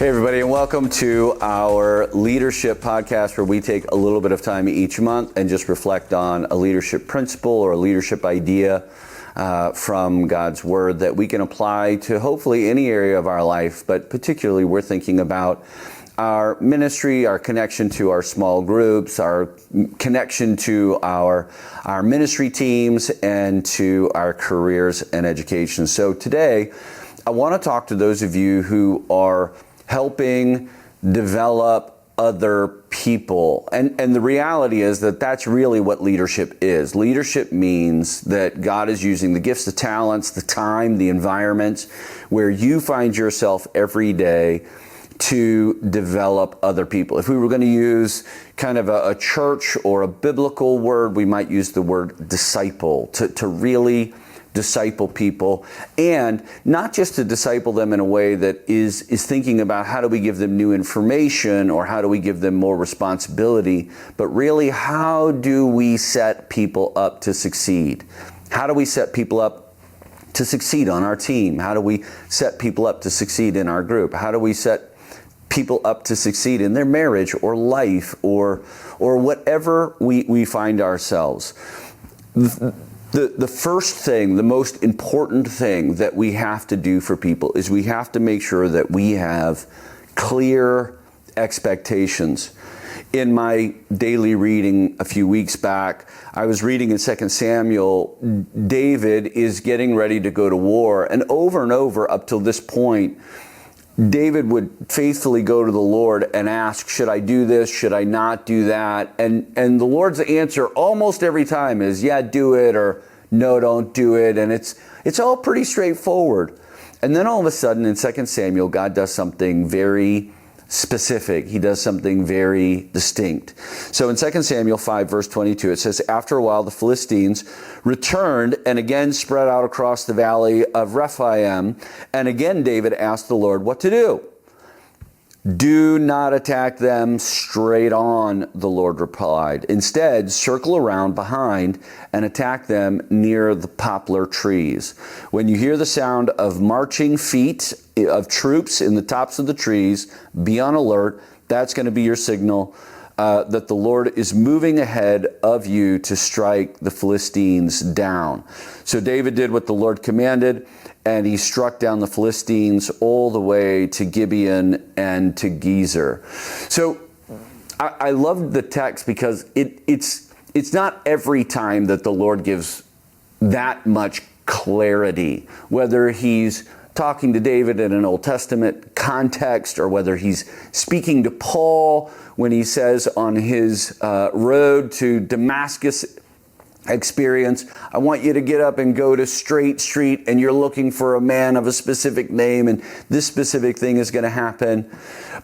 Hey everybody, and welcome to our leadership podcast where we take a little bit of time each month and just reflect on a leadership principle or a leadership idea from God's Word that we can apply to hopefully any area of our life, but particularly we're thinking about our ministry, our connection to our small groups, our connection to our ministry teams, and to our careers and education. So today, I want to talk to those of you who are helping develop other people. And the reality is that that's really what leadership is. Leadership means that God is using the gifts, the talents, the time, the environment where you find yourself every day to develop other people. If we were going to use kind of a church or a biblical word, we might use the word disciple, to really disciple people, and not just to disciple them in a way that is thinking about how do we give them new information or how do we give them more responsibility, but really how do we set people up to succeed? How do we set people up to succeed on our team? How do we set people up to succeed in our group? How do we set people up to succeed in their marriage or life or whatever we find ourselves? The first thing, the most important thing that we have to do for people is we have to make sure that we have clear expectations. In my daily reading a few weeks back, I was reading in 2 Samuel, David is getting ready to go to war, and over up till this point, David would faithfully go to the Lord and ask, should I do this? Should I not do that? And the Lord's answer almost every time is, yeah, do it, or no, don't do it. And it's all pretty straightforward. And then all of a sudden in 2 Samuel, God does something very specific. He does something very distinct. So in 2 Samuel 5, verse 22, it says, after a while, the Philistines returned and again spread out across the valley of Rephaim. And again, David asked the Lord what to do. Do not attack them straight on, the Lord replied. Instead, circle around behind and attack them near the poplar trees. When you hear the sound of marching feet of troops in the tops of the trees, be on alert. That's going to be your signal that the Lord is moving ahead of you to strike the Philistines down. So David did what the Lord commanded, and he struck down the Philistines all the way to Gibeon and to Gezer. So I love the text because it's not every time that the Lord gives that much clarity, whether he's talking to David in an Old Testament context or whether he's speaking to Paul when he says on his road to Damascus experience, I want you to get up and go to Straight Street, and you're looking for a man of a specific name, and this specific thing is going to happen.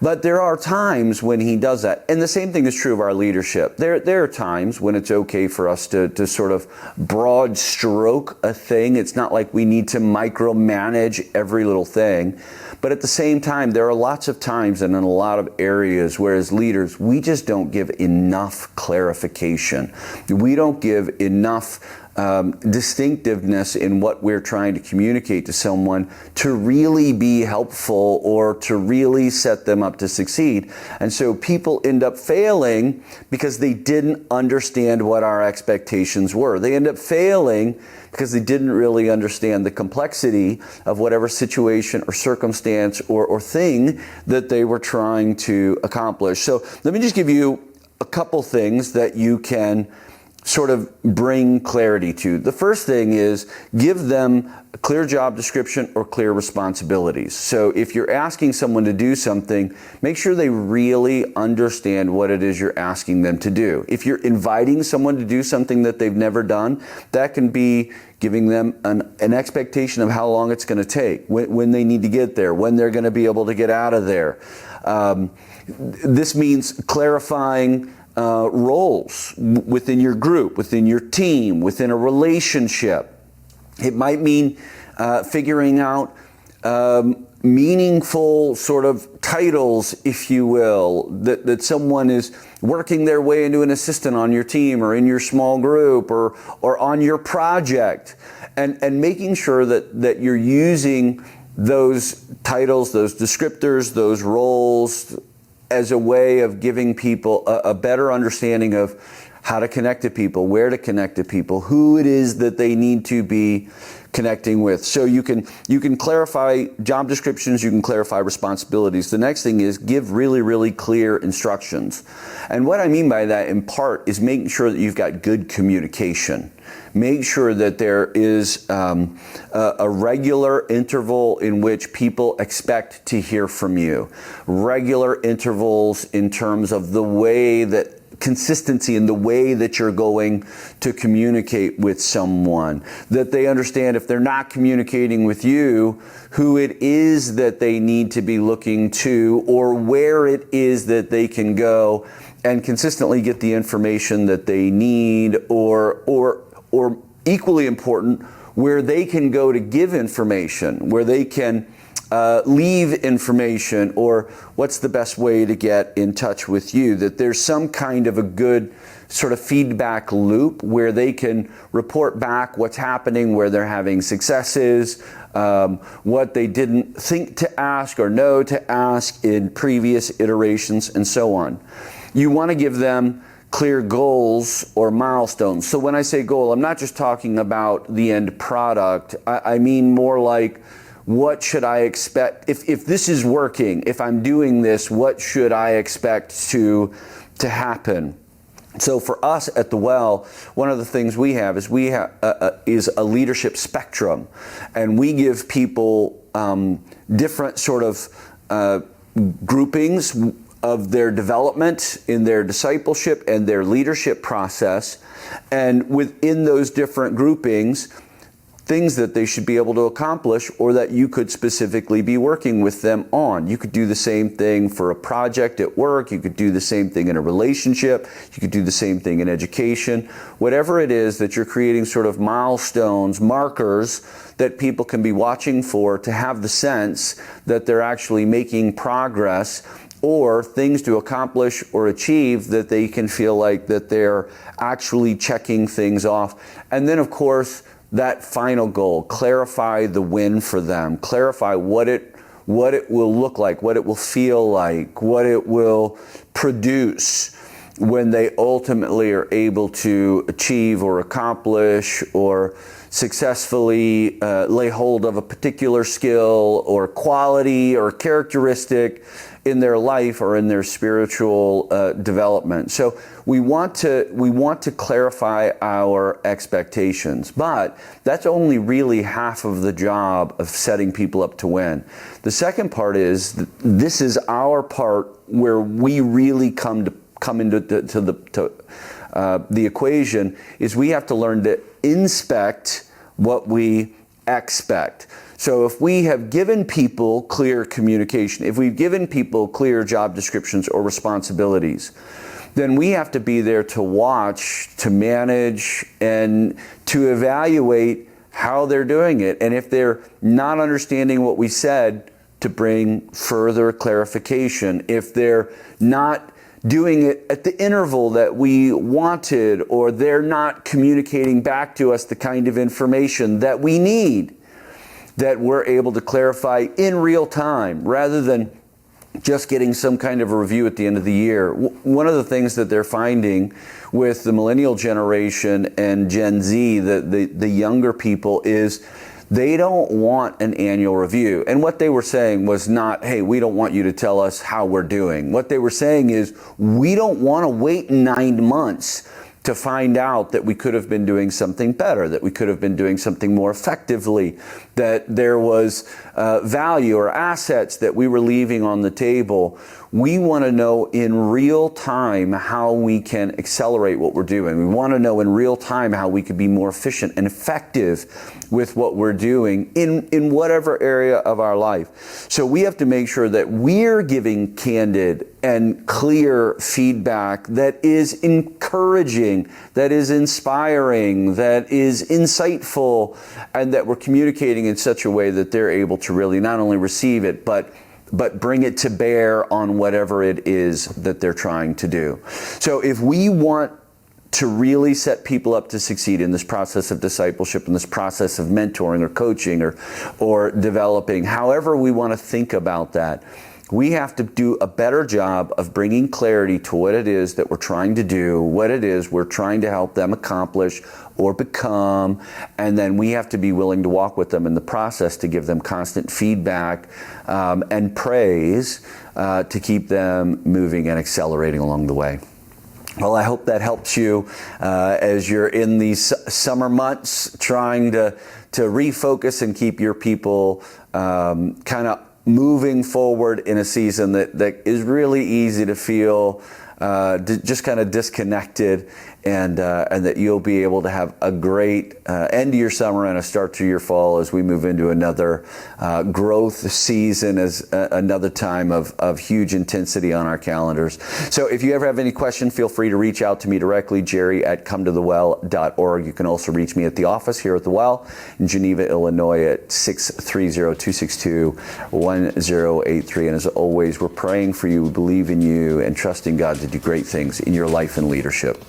But there are times when he does that. And the same thing is true of our leadership. There are times when it's okay for us to sort of broad stroke a thing. It's not like we need to micromanage every little thing. But at the same time, there are lots of times and in a lot of areas where as leaders, we just don't give enough clarification. We don't give enough distinctiveness in what we're trying to communicate to someone to really be helpful or to really set them up to succeed. And so people end up failing because they didn't understand what our expectations were. They end up failing because they didn't really understand the complexity of whatever situation or circumstance or thing that they were trying to accomplish. So let me just give you a couple things that you can sort of bring clarity to. The first thing is give them a clear job description or clear responsibilities. So if you're asking someone to do something, make sure they really understand what it is you're asking them to do. If you're inviting someone to do something that they've never done, that can be giving them an expectation of how long it's going to take, when they need to get there, when they're going to be able to get out of there. This means clarifying roles within your group, within your team, within a relationship. It might mean figuring out meaningful sort of titles, if you will, that someone is working their way into an assistant on your team or in your small group or on your project, and making sure that you're using those titles, those descriptors, those roles as a way of giving people a better understanding of how to connect to people, where to connect to people, who it is that they need to be connecting with. So you can clarify job descriptions, you can clarify responsibilities. The next thing is give really, really clear instructions. And what I mean by that in part is making sure that you've got good communication. Make sure that there is a regular interval in which people expect to hear from you. Regular intervals in terms of the way that consistency in the way that you're going to communicate with someone, that they understand if they're not communicating with you, who it is that they need to be looking to, or where it is that they can go and consistently get the information that they need, or equally important, where they can go to give information, where they can leave information, or what's the best way to get in touch with you, that there's some kind of a good sort of feedback loop where they can report back what's happening, where they're having successes, what they didn't think to ask or know to ask in previous iterations, and so on. You want to give them clear goals or milestones. So when I say goal, I'm not just talking about the end product. I mean more like, what should I expect? If this is working, if I'm doing this, what should I expect to happen? So for us at The Well, one of the things we have is is a leadership spectrum, and we give people different sort of groupings of their development in their discipleship and their leadership process, and within those different groupings, things that they should be able to accomplish or that you could specifically be working with them on. You could do the same thing for a project at work. You could do the same thing in a relationship. You could do the same thing in education. Whatever it is that you're creating sort of milestones, markers that people can be watching for to have the sense that they're actually making progress, or things to accomplish or achieve that they can feel like that they're actually checking things off. And then of course, that final goal, clarify the win for them, clarify what it will look like, what it will feel like, what it will produce when they ultimately are able to achieve or accomplish or successfully lay hold of a particular skill or quality or characteristic in their life or in their spiritual development. So we want to clarify our expectations, but that's only really half of the job of setting people up to win. The second part is this is our part where we really come into the equation, is we have to learn to inspect what we expect. So if we have given people clear communication, if we've given people clear job descriptions or responsibilities, then we have to be there to watch, to manage, and to evaluate how they're doing it. And if they're not understanding what we said, to bring further clarification. If they're not doing it at the interval that we wanted, or they're not communicating back to us the kind of information that we need, that we're able to clarify in real time rather than just getting some kind of a review at the end of the year. One of the things that they're finding with the millennial generation and Gen Z, the younger people, is they don't want an annual review. And what they were saying was not, hey, we don't want you to tell us how we're doing. What they were saying is, we don't want to wait 9 months to find out that we could have been doing something better, that we could have been doing something more effectively, that there was value or assets that we were leaving on the table. We want to know in real time how we can accelerate what we're doing. We want to know in real time how we could be more efficient and effective with what we're doing in whatever area of our life. So we have to make sure that we're giving candid and clear feedback that is encouraging, that is inspiring, that is insightful, and that we're communicating in such a way that they're able to really not only receive it, but bring it to bear on whatever it is that they're trying to do. So if we want to really set people up to succeed in this process of discipleship, in this process of mentoring or coaching or developing, however we want to think about that, we have to do a better job of bringing clarity to what it is that we're trying to do, what it is we're trying to help them accomplish or become, and then we have to be willing to walk with them in the process to give them constant feedback and praise to keep them moving and accelerating along the way. Well, I hope that helps you as you're in these summer months trying to refocus and keep your people kind of moving forward in a season that is really easy to feel just kind of disconnected, and that you'll be able to have a great end to your summer and a start to your fall as we move into another growth season, as another time of huge intensity on our calendars. So if you ever have any question, feel free to reach out to me directly, jerry@cometothewell.org. You can also reach me at the office here at the Well in Geneva, Illinois at 630-262-1083. And as always, we're praying for you, we believe in you, and trusting God to do great things in your life and leadership.